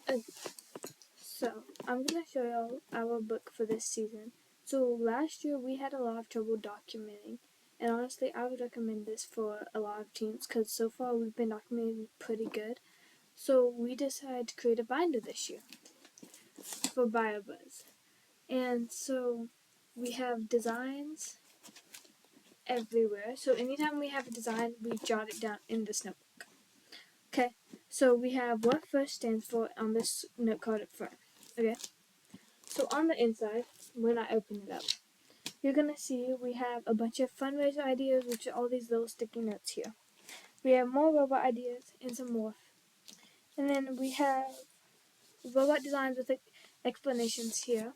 Okay, so I'm going to show you our book for this season. So last year we had a lot of trouble documenting, and honestly I would recommend this for a lot of teams because so far we've been documenting pretty good. So we decided to create a binder this year for BioBuzz. And so we have designs everywhere. So anytime we have a design, we jot it down in this notebook. Okay, so we have what first stands for on this note card up front. Okay, so on the inside, when I open it up, you're going to see we have a bunch of fundraiser ideas, which are all these little sticky notes here. We have more robot ideas and some more. And then we have robot designs with explanations here.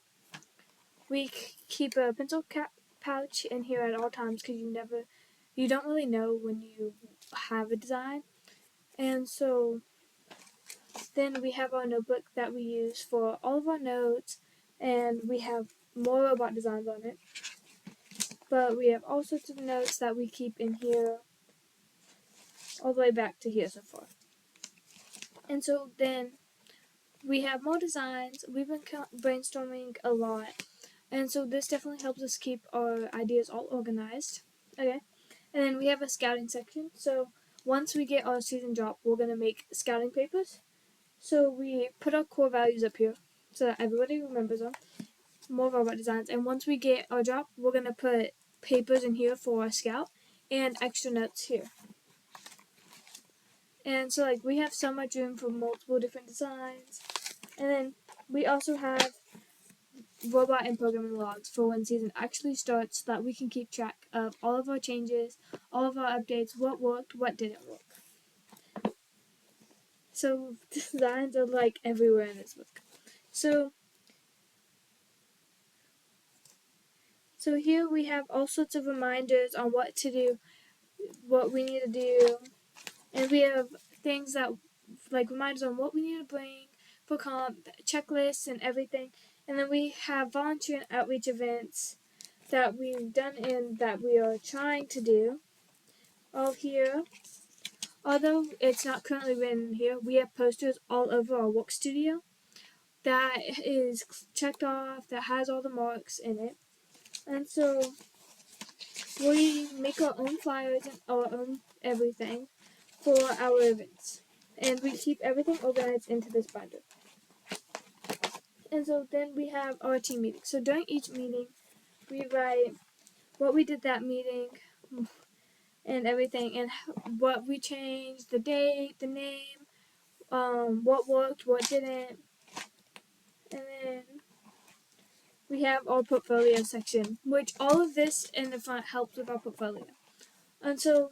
We keep a pencil cap pouch in here at all times because you don't really know when you have a design. And so then we have our notebook that we use for all of our notes, and we have more robot designs on it. But we have all sorts of notes that we keep in here all the way back to here so far. And so then we have more designs. We've been brainstorming a lot. And so this definitely helps us keep our ideas all organized. Okay. And then we have a scouting section. So once we get our season drop, we're going to make scouting papers. So we put our core values up here so that everybody remembers them. More robot designs. And once we get our drop, we're going to put papers in here for our scout and extra notes here. And so we have so much room for multiple different designs. And then we also have robot and programming logs for when season actually starts so that we can keep track of all of our changes, all of our updates, what worked, what didn't work. So designs are everywhere in this book. So here we have all sorts of reminders on what to do, what we need to do, and we have things that reminders on what we need to bring for comp, checklists and everything. And then we have volunteer and outreach events that we've done and that we are trying to do all here. Although it's not currently written here, we have posters all over our work studio that is checked off, that has all the marks in it. And so we make our own flyers and our own everything for our events. And we keep everything organized into this binder. And so then we have our team meeting. So during each meeting, we write what we did that meeting and everything, and what we changed, the date, the name, what worked, what didn't. And then we have our portfolio section, which all of this in the front helps with our portfolio. And so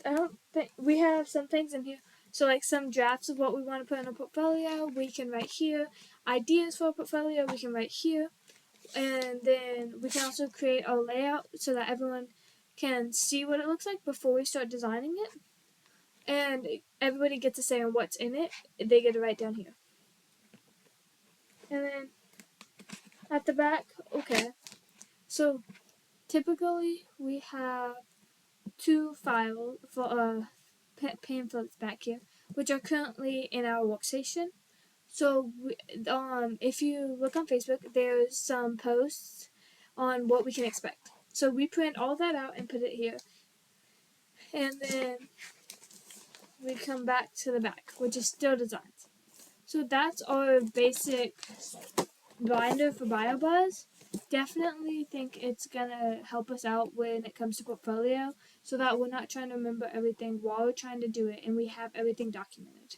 I don't think we have some things in here. So some drafts of what we want to put in a portfolio, we can write here. Ideas for a portfolio, we can write here. And then we can also create a layout so that everyone can see what it looks like before we start designing it. And everybody gets a say on what's in it. They get to write down here. And then at the back, okay. So typically we have two files for pamphlets back here, which are currently in our workstation. So if you look on Facebook, there's some posts on what we can expect. So we print all that out and put it here. And then we come back to the back, which is still designs. So that's our basic binder for BioBuzz. Definitely think it's gonna help us out when it comes to portfolio, so that we're not trying to remember everything while we're trying to do it, and we have everything documented.